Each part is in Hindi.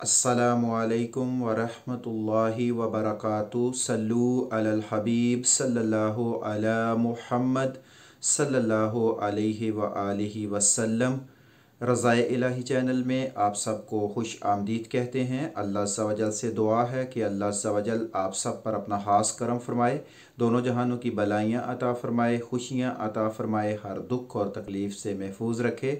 अस्सलामुअलैकुम वरहमतुल्लाहि वबरकातुहू। सल्लु अलल हबीब सल्लल्लाहु अला मुहम्मद सल्लल्लाहु अलैहि व आलिहि वसल्लम। रज़ाए इलाही चैनल में आप सबको खुश आमदीद कहते हैं। अल्लाह अज़्ज़ा वजल से दुआ है कि अल्लाह अज़्ज़ा वजल आप सब पर अपना ख़ास करम फरमाए, दोनों जहानों की भलाइयाँ अता फ़रमाए, खुशियाँ अता फ़रमाए, हर दुख और तकलीफ़ से महफूज रखे।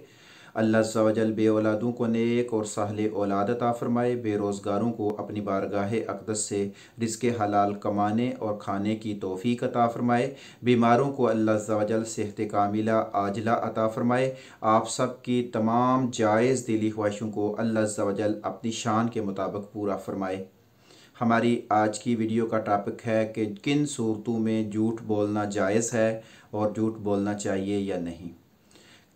अल्लाह अज़्ज़ा वजल बे औलादों को नेक और साहले औलाद अता फ़रमाए, बेरोज़गारों को अपनी बारगाह अक़दस से रिज़्क़ हलाल कमाने और खाने की तौफ़ीक अता फ़रमाए, बीमारों को अल्लाह अज़्ज़ा वजल सेहत कामिला आजिला अता फ़रमाए। आप सब की तमाम जायज़ दिली ख्वाहिशों को अल्लाह अज़्ज़ा वजल अपनी शान के मुताबिक पूरा फ़रमाए। हमारी आज की वीडियो का टॉपिक है कि किन सूरतों में झूठ बोलना जायज़ है और झूठ बोलना चाहिए या नहीं।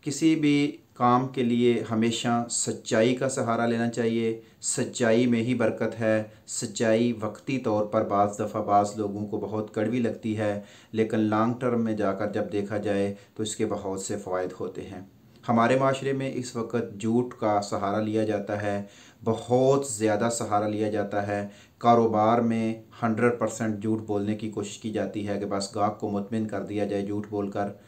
किसी भी काम के लिए हमेशा सच्चाई का सहारा लेना चाहिए। सच्चाई में ही बरकत है। सच्चाई वक्ती तौर पर बाज़ दफ़ा बाज़ लोगों को बहुत कड़वी लगती है, लेकिन लॉन्ग टर्म में जाकर जब देखा जाए तो इसके बहुत से फ़वाइद होते हैं। हमारे माशरे में इस वक्त झूठ का सहारा लिया जाता है, बहुत ज़्यादा सहारा लिया जाता है। कारोबार में 100% झूठ बोलने की कोशिश की जाती है कि बस गाहक को मुतमिन कर दिया जाए झूठ बोलकर।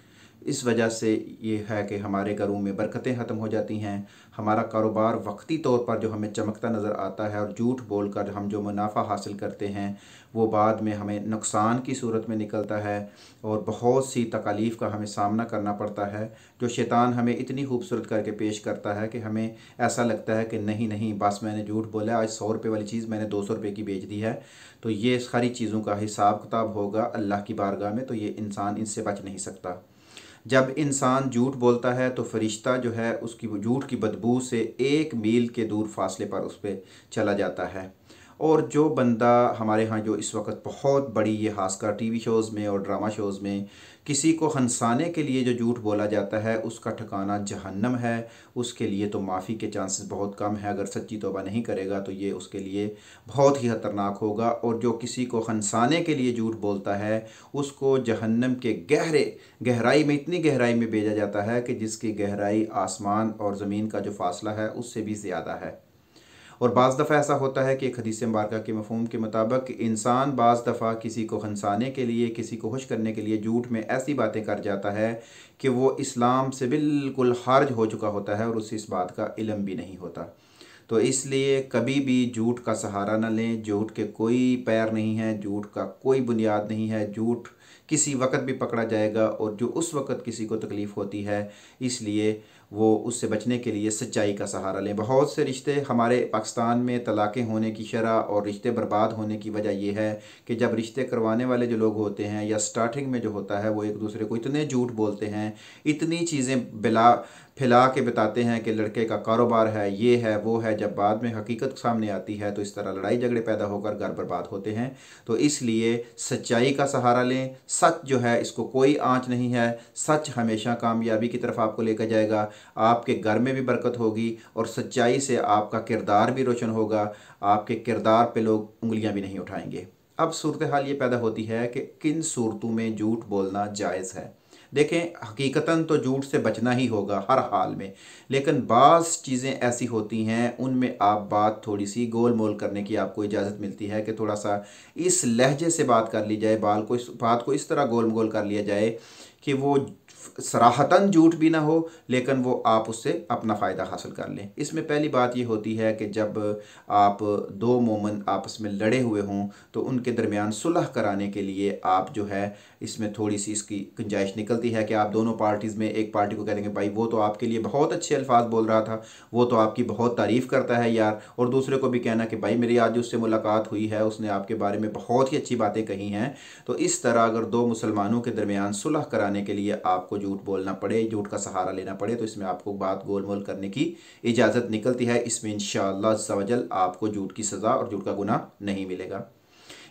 इस वजह से ये है कि हमारे घरों में बरकतें ख़त्म हो जाती हैं। हमारा कारोबार वक्ती तौर पर जो हमें चमकता नज़र आता है और झूठ बोलकर हम जो मुनाफा हासिल करते हैं वो बाद में हमें नुकसान की सूरत में निकलता है और बहुत सी तकालीफ़ का हमें सामना करना पड़ता है, जो शैतान हमें इतनी खूबसूरत करके पेश करता है कि हमें ऐसा लगता है कि नहीं नहीं, बस मैंने झूठ बोला, आज 100 रुपये वाली चीज़ मैंने 200 रुपये की बेच दी है। तो ये सारी चीज़ों का हिसाब किताब होगा अल्लाह की बारगाह में, तो ये इंसान इनसे बच नहीं सकता। जब इंसान झूठ बोलता है तो फरिश्ता जो है उसकी झूठ की बदबू से 1 मील के दूर फासले पर उस पर चला जाता है। और जो बंदा हमारे यहाँ जो इस वक्त बहुत बड़ी ये खासकर टीवी शोज़ में और ड्रामा शोज़ में किसी को हंसाने के लिए जो झूठ बोला जाता है उसका ठिकाना जहन्नम है। उसके लिए तो माफ़ी के चांसेस बहुत कम है। अगर सच्ची तौबा नहीं करेगा तो ये उसके लिए बहुत ही ख़तरनाक होगा। और जो किसी को हंसाने के लिए झूठ बोलता है उसको जहन्नम के गहराई में, इतनी गहराई में भेजा जाता है कि जिसकी गहराई आसमान और ज़मीन का जो फासला है उससे भी ज़्यादा है। और बाज़ दफ़ा ऐसा होता है कि एक हदीस मुबारका के मफ़हूम के मुताबिक इंसान बाज़ दफ़ा किसी को हंसाने के लिए, किसी को खुश करने के लिए झूठ में ऐसी बातें कर जाता है कि वो इस्लाम से बिल्कुल खारिज हो चुका होता है और उसे इस बात का इल्म भी नहीं होता। तो इसलिए कभी भी झूठ का सहारा न लें। झूठ के कोई पैर नहीं है, झूठ का कोई बुनियाद नहीं है। झूठ किसी वक्त भी पकड़ा जाएगा और जो उस वक्त किसी को तकलीफ़ होती है, इसलिए वो उससे बचने के लिए सच्चाई का सहारा लें। बहुत से रिश्ते हमारे पाकिस्तान में तलाक़ें होने की शरह और रिश्ते बर्बाद होने की वजह यह है कि जब रिश्ते करवाने वाले जो लोग होते हैं या स्टार्टिंग में जो होता है वो एक दूसरे को इतने झूठ बोलते हैं, इतनी चीज़ें बिला फैला के बताते हैं कि लड़के का कारोबार है, ये है वो है। जब बाद में हकीकत सामने आती है तो इस तरह लड़ाई झगड़े पैदा होकर घर बर्बाद होते हैं। तो इसलिए सच्चाई का सहारा लें। सच जो है इसको कोई आँच नहीं है। सच हमेशा कामयाबी की तरफ आपको लेकर जाएगा। आपके घर में भी बरकत होगी और सच्चाई से आपका किरदार भी रोशन होगा। आपके किरदार पे लोग उंगलियां भी नहीं उठाएंगे। अब सूरत हाल ये पैदा होती है कि किन सूरतों में झूठ बोलना जायज़ है। देखें, हकीकतन तो झूठ से बचना ही होगा हर हाल में, लेकिन बाज़ चीज़ें ऐसी होती हैं उनमें आप बात थोड़ी सी गोल मोल करने की आपको इजाज़त मिलती है कि थोड़ा सा इस लहजे से बात कर ली जाए, बात को इस तरह गोल मोल कर लिया जाए कि वो सराहतन झूठ भी ना हो लेकिन वो आप उससे अपना फ़ायदा हासिल कर लें। इसमें पहली बात ये होती है कि जब आप दो मोमिन आपस में लड़े हुए हों तो उनके दरमियान सुलह कराने के लिए आप जो है इसमें थोड़ी सी इसकी गुंजाइश निकलती है कि आप दोनों पार्टीज़ में एक पार्टी को कह देंगे भाई वो तो आपके लिए बहुत अच्छे अल्फाज बोल रहा था, वो तो आपकी बहुत तारीफ़ करता है यार, और दूसरे को भी कहना कि भाई मेरी आज उससे मुलाकात हुई है, उसने आपके बारे में बहुत ही अच्छी बातें कही हैं। तो इस तरह अगर दो मुसलमानों के दरमियान सुलह कराने के लिए आपको झूठ बोलना पड़े, झूठ का सहारा लेना पड़े, तो इसमें आपको बात गोल मोल करने की इजाज़त निकलती है। इसमें इंशाअल्लाह अज़्ज़ा वजल आपको झूठ की सज़ा और झूठ का गुनाह नहीं मिलेगा।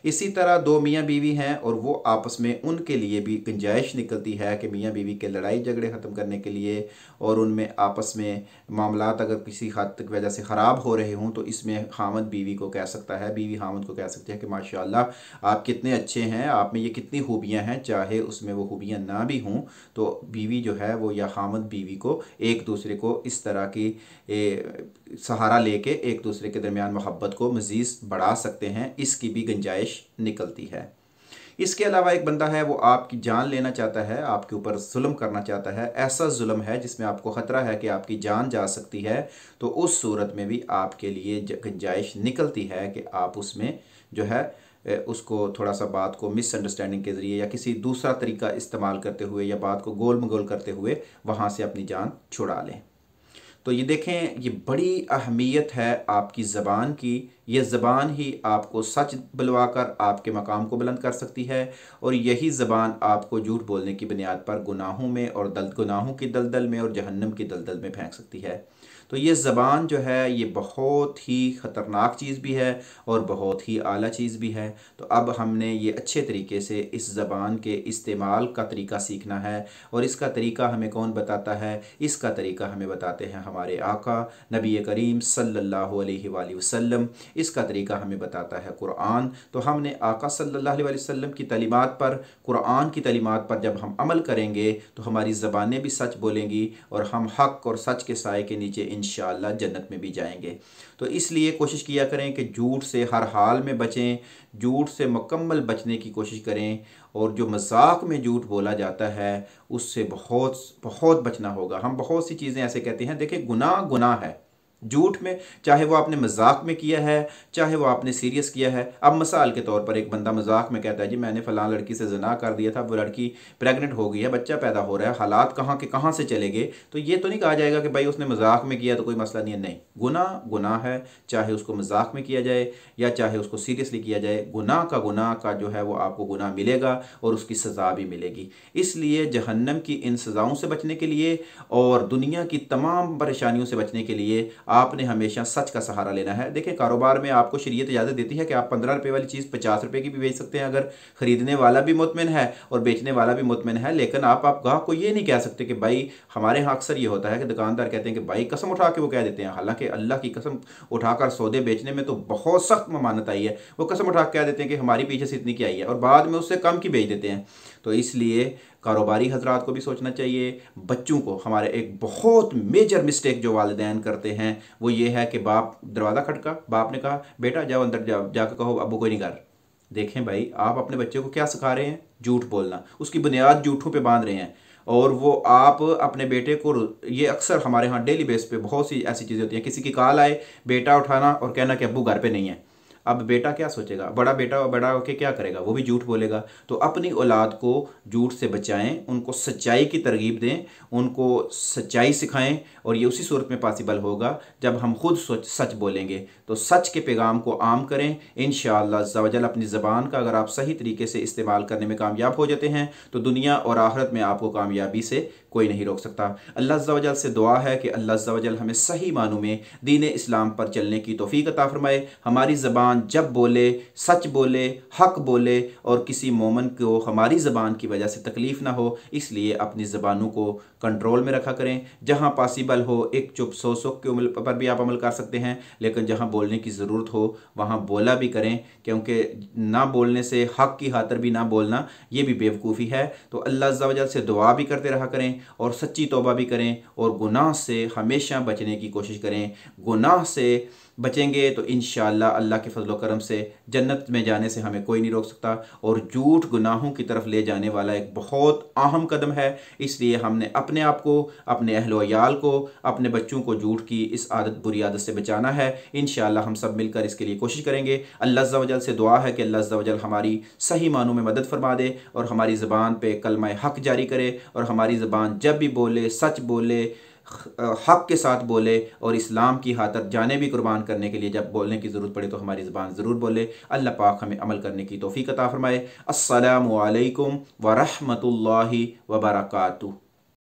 इसी तरह दो मियाँ बीवी हैं और वो आपस में, उनके लिए भी गुंजाइश निकलती है कि मियाँ बीवी के लड़ाई झगड़े ख़त्म करने के लिए और उनमें आपस में मामलात अगर किसी हद तक वजह से ख़राब हो रहे हों तो इसमें खामद बीवी को कह सकता है, बीवी खामद को कह सकती है कि माशाअल्लाह आप कितने अच्छे हैं, आप में ये कितनी खूबियाँ हैं, चाहे उसमें वो खूबियाँ ना भी हों तो बीवी जो है वो या खामद बीवी को एक दूसरे को इस तरह की सहारा लेके एक दूसरे के दरमियान मोहब्बत को मज़ीद बढ़ा सकते हैं, इसकी भी गुंजाइश निकलती है। इसके अलावा एक बंदा है, वो आपकी जान लेना चाहता है, आपके ऊपर जुल्म करना चाहता है, ऐसा जुल्म है जिसमें आपको ख़तरा है कि आपकी जान जा सकती है, तो उस सूरत में भी आपके लिए गुंजाइश निकलती है कि आप उसमें जो है उसको थोड़ा सा बात को मिसअंडरस्टैंडिंग के ज़रिए या किसी दूसरा तरीका इस्तेमाल करते हुए या बात को गोल मगोल करते हुए वहाँ से अपनी जान छुड़ा लें। तो ये देखें, ये बड़ी अहमियत है आपकी ज़बान की। ये ज़बान ही आपको सच बुलवा कर आपके मकाम को बुलंद कर सकती है, और यही ज़बान आपको झूठ बोलने की बुनियाद पर गुनाहों में और गुनाहों की दलदल में और जहन्नम की दलदल में फेंक सकती है। तो ये ज़बान जो है ये बहुत ही ख़तरनाक चीज़ भी है और बहुत ही आला चीज़ भी है। तो अब हमने ये अच्छे तरीके से इस ज़बान के इस्तेमाल का तरीका सीखना है, और इसका तरीका हमें कौन बताता है? इसका तरीका हमें बताते हैं हमारे आका नबी करीम सल्लल्लाहु अलैहि वसल्लम। इसका तरीका हमें बताता है कुरान। तो हमने आका सल्लल्लाहु अलैहि वसल्लम की तालीमात पर, कुरान की तालीमात पर जब हम अमल करेंगे तो हमारी ज़बानें भी सच बोलेंगी और हम हक़ और सच के साए के नीचे इंशाअल्लाह जन्नत में भी जाएंगे। तो इसलिए कोशिश किया करें कि झूठ से हर हाल में बचें, झूठ से मुकम्मल बचने की कोशिश करें, और जो मजाक में झूठ बोला जाता है उससे बहुत बहुत बचना होगा। हम बहुत सी चीज़ें ऐसे कहते हैं, देखिए गुनाह गुनाह है झूठ में, चाहे वो आपने मजाक में किया है चाहे वो आपने सीरियस किया है। अब मिसाल के तौर पर एक बंदा मजाक में कहता है जी मैंने फ़लाँ लड़की से ज़िना कर दिया था, वो लड़की प्रेग्नेंट हो गई है, बच्चा पैदा हो रहा है, हालात कहाँ के कहाँ से चले गए, तो ये तो नहीं कहा जाएगा कि भाई उसने मजाक में किया तो कोई मसला नहीं है। नहीं, गुनाह गुनाह है, चाहे उसको मजाक में किया जाए या चाहे उसको सीरियसली किया जाए, गुनाह का जो है वो आपको गुनाह मिलेगा और उसकी सज़ा भी मिलेगी। इसलिए जहन्नम की इन सज़ाओं से बचने के लिए और दुनिया की तमाम परेशानियों से बचने के लिए आपने हमेशा सच का सहारा लेना है। देखिए, कारोबार में आपको शरीयत इजाज़त देती है कि आप 15 रुपये वाली चीज़ 50 रुपये की भी बेच सकते हैं, अगर ख़रीदने वाला भी मुतमिन है और बेचने वाला भी मुतमिन है। लेकिन आप गाहक को ये नहीं कह सकते कि भाई, हमारे यहाँ अक्सर ये होता है कि दुकानदार कहते हैं कि भाई कसम उठा के वो कह देते हैं, हालांकि अल्लाह की कसम उठाकर सौदे बेचने में तो बहुत सख्त ममानत आई है, वो कसम उठा के कह देते हैं कि हमारी पीछे से इतनी की आई है और बाद में उससे कम की बेच देते हैं। तो इसलिए कारोबारी हजरात को भी सोचना चाहिए। बच्चों को हमारे एक बहुत मेजर मिस्टेक जो वालिदैन करते हैं वो ये है कि बाप दरवाज़ा खटका, बाप ने कहा बेटा जाओ अंदर जाओ, जाकर कहो अब्बू कोई नहीं कर। देखें भाई, आप अपने बच्चे को क्या सिखा रहे हैं? झूठ बोलना, उसकी बुनियाद झूठों पे बांध रहे हैं। और वो आप अपने बेटे को, ये अक्सर हमारे यहाँ डेली बेस पे बहुत सी ऐसी चीज़ें होती हैं, किसी की कॉल आए, बेटा उठाना और कहना कि अब्बू घर पे नहीं है। अब बेटा क्या सोचेगा? बड़ा बेटा बड़ा होके क्या करेगा? वो भी झूठ बोलेगा। तो अपनी औलाद को झूठ से बचाएं, उनको सच्चाई की तरगीब दें, उनको सच्चाई सिखाएं, और ये उसी सूरत में पॉसिबल होगा जब हम खुद सच बोलेंगे। तो सच के पैगाम को आम करें। इंशाअल्लाह अज़्ज़ा वजल अपनी ज़बान का अगर आप सही तरीके से इस्तेमाल करने में कामयाब हो जाते हैं तो दुनिया और आखिरत में आपको कामयाबी से कोई नहीं रोक सकता। अल्लाह अज़्ज़ा वजल से दुआ है कि अल्लाह अज़्ज़ा वजल हमें सही मानों में दीन इस्लाम पर चलने की तौफीक अता फरमाए। हमारी ज़बान जब बोले सच बोले, हक़ बोले, और किसी मोमिन को हमारी ज़बान की वजह से तकलीफ़ ना हो, इसलिए अपनी ज़बानों को कंट्रोल में रखा करें। जहाँ पॉसिबल हो एक चुप सौ सुख के अमल पर भी आप अमल कर सकते हैं, लेकिन जहाँ बोलने की ज़रूरत हो वहाँ बोला भी करें, क्योंकि ना बोलने से, हक़ की खातिर भी ना बोलना, ये भी बेवकूफ़ी है। तो अल्लाह अज़्ज़ा वजल से दुआ भी करते रहा करें और सच्ची तौबा भी करें, और गुनाह से हमेशा बचने की कोशिश करें। गुनाह से बचेंगे तो इंशाअल्लाह अल्लाह के फजल करम से जन्नत में जाने से हमें कोई नहीं रोक सकता। और झूठ गुनाहों की तरफ ले जाने वाला एक बहुत अहम कदम है। इसलिए हमने अपने आप को, अपने अहल व अयाल को, अपने बच्चों को झूठ की इस आदत, बुरी आदत से बचाना है। इंशाअल्लाह हम सब मिलकर इसके लिए कोशिश करेंगे। अल्लाह अज़्ज़ा वजल से दुआ है कि अल्लाह अज़्ज़ा वजल हमारी सही मानों में मदद फरमा दे और हमारी ज़बान पे कलमा हक़ जारी करे, और हमारी ज़बान जब भी बोले सच बोले, हक़ के साथ बोले, और इस्लाम की खातिर जाने भी कुर्बान करने के लिए जब बोलने की ज़रूरत पड़े तो हमारी ज़बान ज़रूर बोले। अल्लाह पाक हमें अमल करने की तौफ़ीक़ अता फ़रमाए। अस्सलामु अलैकुम व रहमतुल्लाहि व बरकातुहू।